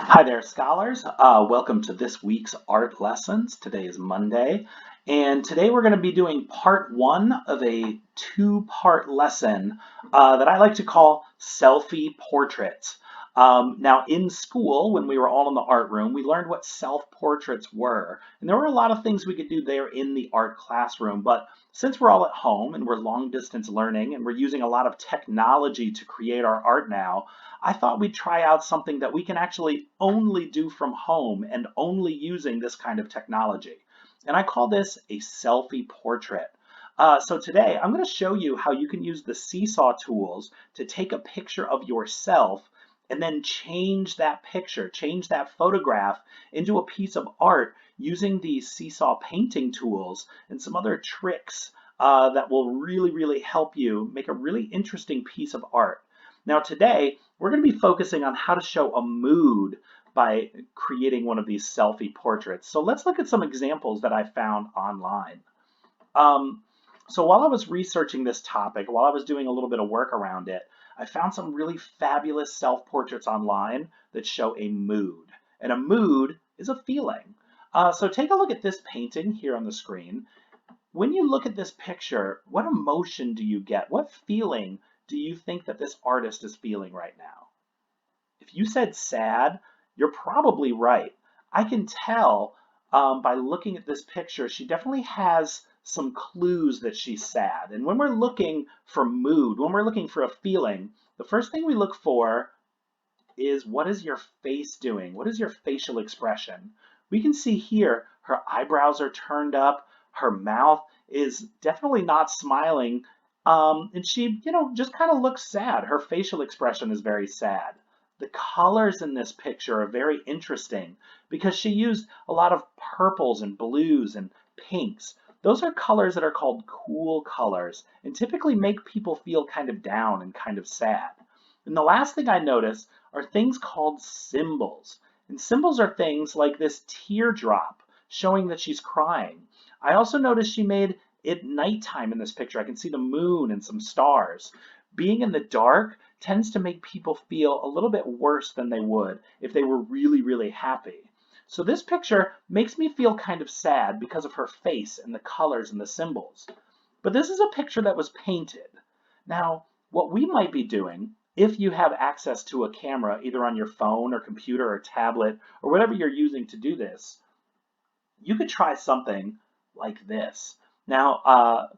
Hi there, scholars. Welcome to this week's art lessons. Today is Monday, and today we're going to be doing part one of a two-part lesson that I like to call Selfie Portraits. Now, in school, when we were all in the art room, we learned what self-portraits were, and there were a lot of things we could do there in the art classroom, but since we're all at home and we're long-distance learning and we're using a lot of technology to create our art now, I thought we'd try out something that we can actually only do from home and only using this kind of technology. And I call this a selfie portrait. So today I'm going to show you how you can use the seesaw tools to take a picture of yourself and then change that picture, change that photograph into a piece of art using these seesaw painting tools and some other tricks that will really help you make a really interesting piece of art. Now today, we're going to be focusing on how to show a mood by creating one of these selfie portraits. So let's look at some examples that I found online. Um, so while I was researching this topic, while I was doing a little bit of work around it, I found some really fabulous self-portraits online that show a mood. And a mood is a feeling. So take a look at this painting here on the screen. When you look at this picture, what emotion do you get? What feeling do you think that this artist is feeling right now? If you said sad, you're probably right. I can tell by looking at this picture, she definitely has some clues that she's sad. And when we're looking for mood, when we're looking for a feeling, the first thing we look for is what is your face doing? What is your facial expression? We can see here her eyebrows are turned up, her mouth is definitely not smiling, and she, just kind of looks sad. Her facial expression is very sad. The colors in this picture are very interesting because she used a lot of purples and blues and pinks. Those are colors that are called cool colors and typically make people feel kind of down and kind of sad. And the last thing I notice are things called symbols. And symbols are things like this teardrop showing that she's crying. I also noticed she made it nighttime in this picture. I can see the moon and some stars. Being in the dark tends to make people feel a little bit worse than they would if they were really happy. So this picture makes me feel kind of sad because of her face and the colors and the symbols. But this is a picture that was painted. Now, what we might be doing, if you have access to a camera, either on your phone or computer or tablet or whatever you're using to do this, you could try something like this. Now,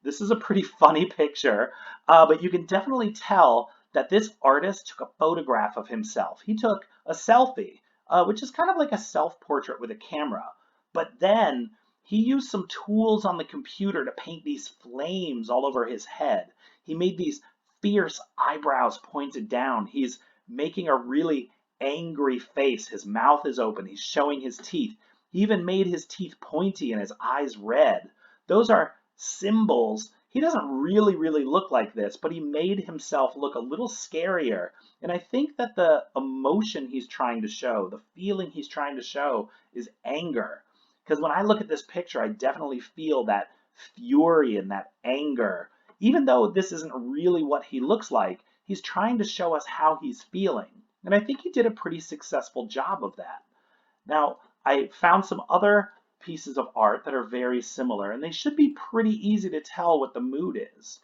this is a pretty funny picture, but you can definitely tell that this artist took a photograph of himself. He took a selfie, which is kind of like a self-portrait with a camera. But then he used some tools on the computer to paint these flames all over his head. He made these fierce eyebrows pointed down. He's making a really angry face. His mouth is open. He's showing his teeth. He even made his teeth pointy and his eyes red. Those are symbols. He doesn't really look like this, but he made himself look a little scarier. And I think that the emotion he's trying to show, the feeling he's trying to show is anger. Because when I look at this picture, I definitely feel that fury and that anger. Even though this isn't really what he looks like, he's trying to show us how he's feeling. And I think he did a pretty successful job of that. Now, I found some other pieces of art that are very similar, and they should be pretty easy to tell what the mood is.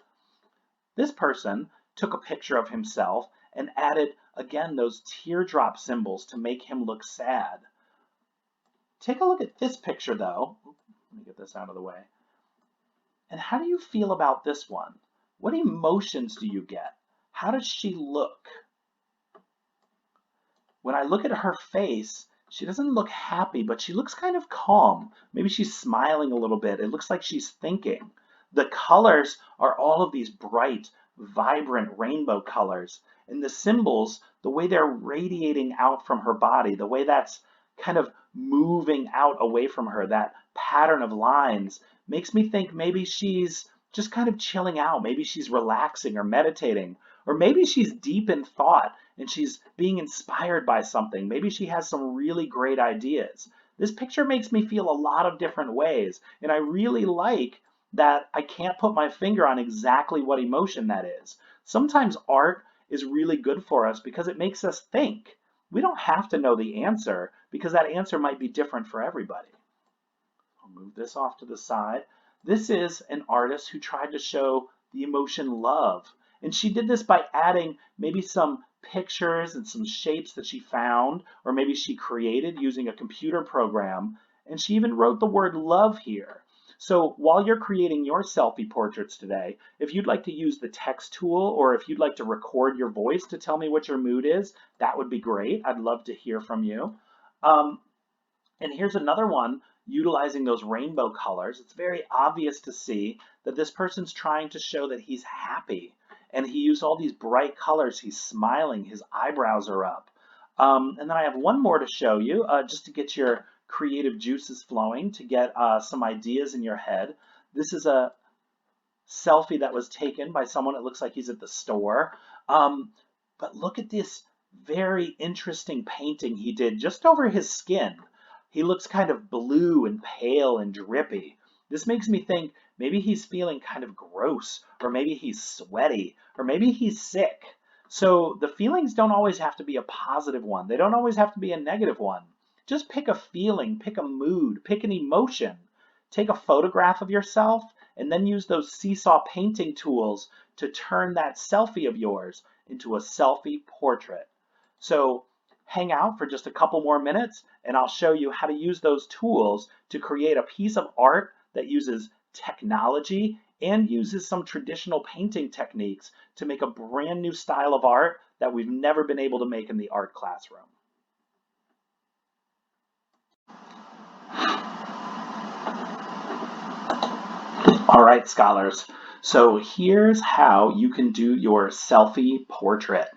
This person took a picture of himself and added, again, those teardrop symbols to make him look sad. Take a look at this picture, though. Let me get this out of the way. And how do you feel about this one? What emotions do you get? How does she look? When I look at her face, she doesn't look happy, but she looks kind of calm. Maybe she's smiling a little bit. It looks like she's thinking. The colors are all of these bright, vibrant rainbow colors. And the symbols, the way they're radiating out from her body, the way that's kind of moving out away from her, that pattern of lines, makes me think maybe she's just kind of chilling out. Maybe she's relaxing or meditating. Or maybe she's deep in thought and she's being inspired by something. Maybe she has some really great ideas. This picture makes me feel a lot of different ways, and I really like that I can't put my finger on exactly what emotion that is. Sometimes art is really good for us because it makes us think. We don't have to know the answer because that answer might be different for everybody. I'll move this off to the side. This is an artist who tried to show the emotion love. And she did this by adding maybe some pictures and some shapes that she found, or maybe she created using a computer program. And she even wrote the word love here. So while you're creating your selfie portraits today, if you'd like to use the text tool, or if you'd like to record your voice to tell me what your mood is, that would be great. I'd love to hear from you. And here's another one utilizing those rainbow colors. It's very obvious to see that this person's trying to show that he's happy. And he used all these bright colors. He's smiling. His eyebrows are up. And then I have one more to show you just to get your creative juices flowing, to get some ideas in your head. This is a selfie that was taken by someone. It looks like he's at the store. But look at this very interesting painting he did just over his skin. He looks kind of blue and pale and drippy. This makes me think maybe he's feeling kind of gross, or maybe he's sweaty, or maybe he's sick. So the feelings don't always have to be a positive one. They don't always have to be a negative one. Just pick a feeling, pick a mood, pick an emotion. Take a photograph of yourself and then use those seesaw painting tools to turn that selfie of yours into a selfie portrait. So hang out for just a couple more minutes and I'll show you how to use those tools to create a piece of art that uses technology and uses some traditional painting techniques to make a brand new style of art that we've never been able to make in the art classroom. All right, scholars. So here's how you can do your selfie portrait.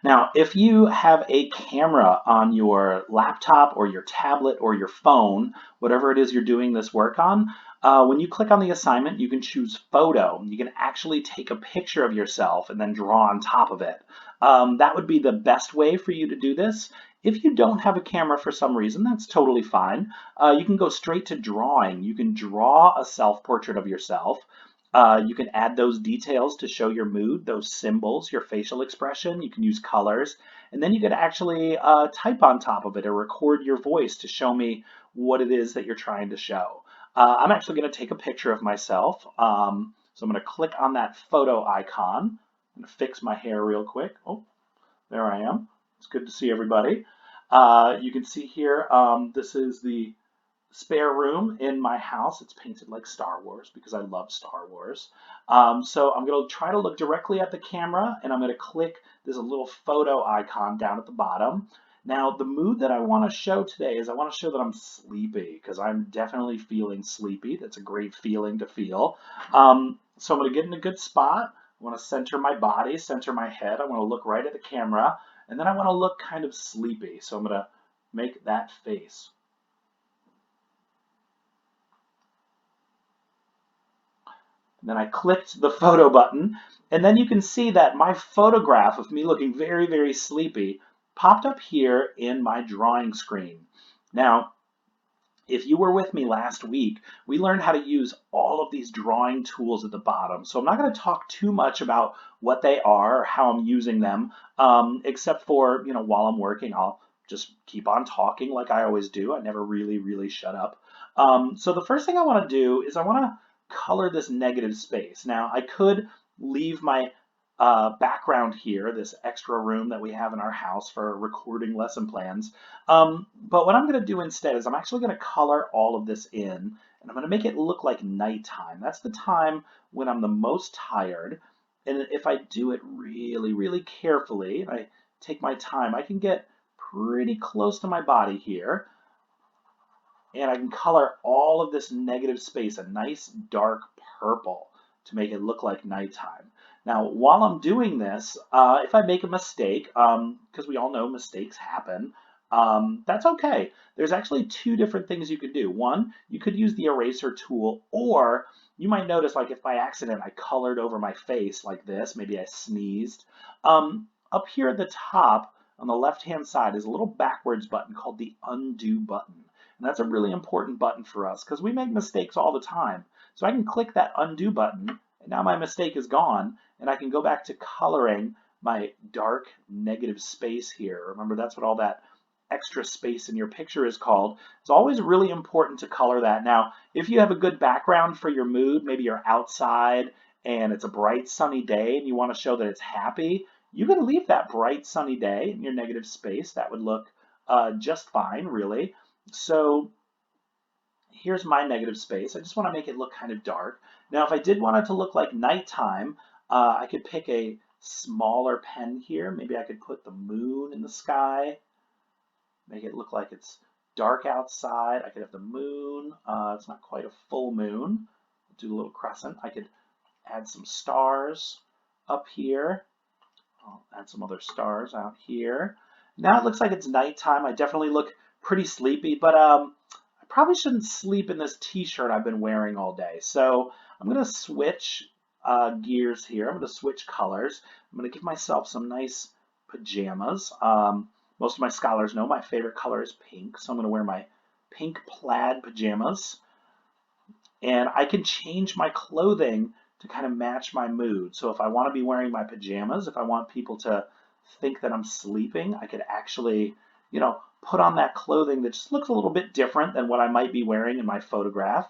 Now, if you have a camera on your laptop or your tablet or your phone, whatever it is you're doing this work on, when you click on the assignment, you can choose photo. You can actually take a picture of yourself and then draw on top of it. That would be the best way for you to do this. If you don't have a camera for some reason, that's totally fine. You can go straight to drawing. You can draw a self-portrait of yourself. You can add those details to show your mood, those symbols, your facial expression. You can use colors. And then you could actually type on top of it or record your voice to show me what it is that you're trying to show. I'm actually going to take a picture of myself. So I'm going to click on that photo icon. I'm going to fix my hair real quick. Oh, there I am. It's good to see everybody. You can see here, this is the spare room in my house. It's painted like Star Wars because I love Star Wars. So I'm going to try to look directly at the camera and I'm going to click this little photo icon down at the bottom. Now the mood that I want to show today is I want to show that I'm sleepy because I'm definitely feeling sleepy. That's a great feeling to feel. So I'm going to get in a good spot. I want to center my body, center my head. I want to look right at the camera and then I want to look kind of sleepy. So I'm going to make that face. And then I clicked the photo button, and then you can see that my photograph of me looking very, very sleepy popped up here in my drawing screen. Now, if you were with me last week, we learned how to use all of these drawing tools at the bottom. So I'm not going to talk too much about what they are or how I'm using them, except for, while I'm working, I'll just keep on talking like I always do. I never really shut up. So the first thing I want to do is I want to color this negative space. Now, I could leave my background here, this extra room that we have in our house for recording lesson plans. But what I'm going to do instead is I'm actually going to color all of this in, and I'm going to make it look like nighttime. That's the time when I'm the most tired. And if I do it really carefully, and I take my time, I can get pretty close to my body here. And I can color all of this negative space a nice dark purple to make it look like nighttime. Now, while I'm doing this, if I make a mistake, because we all know mistakes happen, that's okay. There's actually two different things you could do. One, you could use the eraser tool, or you might notice, like if by accident I colored over my face like this, maybe I sneezed. Up here at the top, on the left-hand side, is a little backwards button called the undo button. And that's a really important button for us because we make mistakes all the time. So I can click that undo button, and now my mistake is gone, and I can go back to coloring my dark negative space here. Remember, that's what all that extra space in your picture is called. It's always really important to color that. Now, if you have a good background for your mood, maybe you're outside and it's a bright sunny day and you want to show that it's happy, you can leave that bright sunny day in your negative space. That would look just fine, really. So here's my negative space. I just want to make it look kind of dark. Now, if I did want it to look like nighttime, I could pick a smaller pen here. Maybe I could put the moon in the sky, make it look like it's dark outside. I could have the moon. It's not quite a full moon. Do a little crescent. I could add some stars up here. I'll add some other stars out here. Now it looks like it's nighttime. I definitely look pretty sleepy, but I probably shouldn't sleep in this t-shirt I've been wearing all day. So I'm going to switch gears here. I'm going to switch colors. I'm going to give myself some nice pajamas. Most of my scholars know my favorite color is pink, so I'm going to wear my pink plaid pajamas. And I can change my clothing to kind of match my mood. So if I want to be wearing my pajamas, if I want people to think that I'm sleeping, I could actually, put on that clothing that just looks a little bit different than what I might be wearing in my photograph.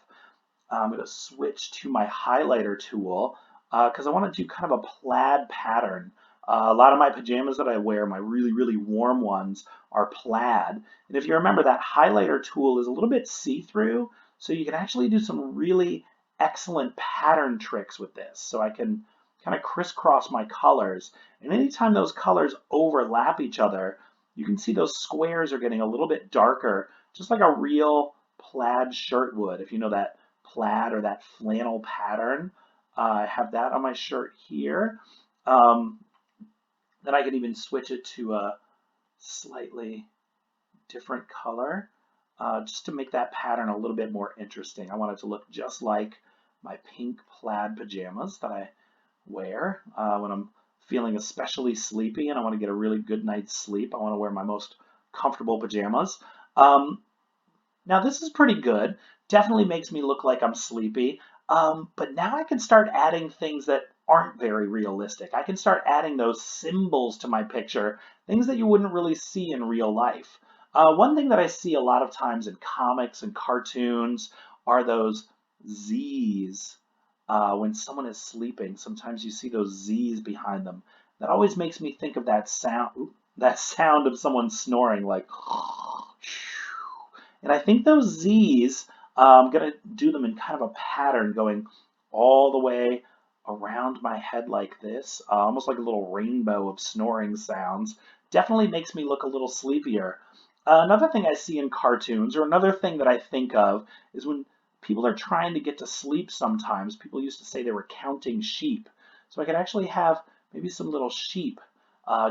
I'm going to switch to my highlighter tool because I want to do kind of a plaid pattern. A lot of my pajamas that I wear, my really, really warm ones, are plaid. And if you remember, that highlighter tool is a little bit see-through, so you can actually do some really excellent pattern tricks with this. So I can kind of crisscross my colors. And anytime those colors overlap each other, you can see those squares are getting a little bit darker, just like a real plaid shirt would. If you know that plaid or that flannel pattern, I have that on my shirt here. Then I can even switch it to a slightly different color just to make that pattern a little bit more interesting. I want it to look just like my pink plaid pajamas that I wear when I'm feeling especially sleepy and I want to get a really good night's sleep. I want to wear my most comfortable pajamas. Now this is pretty good. Definitely makes me look like I'm sleepy. But now I can start adding things that aren't very realistic. I can start adding those symbols to my picture, things that you wouldn't really see in real life. One thing that I see a lot of times in comics and cartoons are those Z's. When someone is sleeping, sometimes you see those Z's behind them. That always makes me think of that sound of someone snoring, like. And I think those Z's, I'm going to do them in kind of a pattern going all the way around my head like this, almost like a little rainbow of snoring sounds. Definitely makes me look a little sleepier. Another thing I see in cartoons, or another thing that I think of, is when people are trying to get to sleep sometimes, people used to say they were counting sheep. So I could actually have maybe some little sheep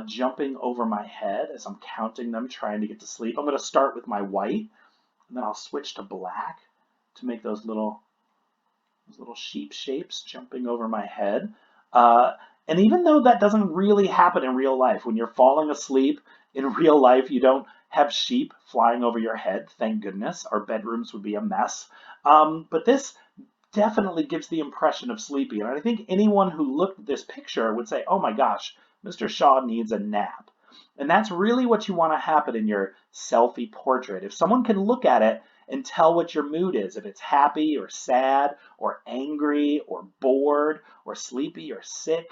jumping over my head as I'm counting them, trying to get to sleep. I'm going to start with my white, and then I'll switch to black to make those little sheep shapes jumping over my head. And even though that doesn't really happen in real life, when you're falling asleep in real life, you don't have sheep flying over your head, thank goodness. Our bedrooms would be a mess. But this definitely gives the impression of sleepy. And I think anyone who looked at this picture would say, oh my gosh, Mr. Shaw needs a nap. And that's really what you want to happen in your selfie portrait. If someone can look at it and tell what your mood is, if it's happy or sad or angry or bored or sleepy or sick,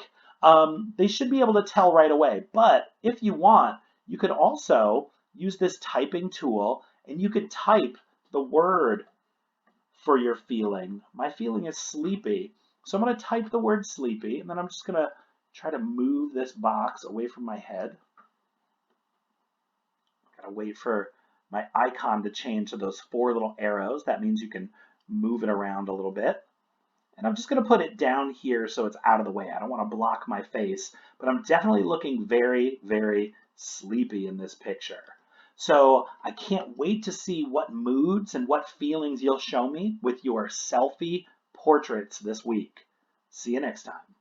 they should be able to tell right away. But if you want, you could also use this typing tool and you could type the word for your feeling. My feeling is sleepy. So I'm going to type the word sleepy, and then I'm just going to try to move this box away from my head. Gotta wait for my icon to change to those 4 little arrows. That means you can move it around a little bit. And I'm just going to put it down here so it's out of the way. I don't want to block my face, but I'm definitely looking very, very sleepy in this picture. So I can't wait to see what moods and what feelings you'll show me with your selfie portraits this week. See you next time.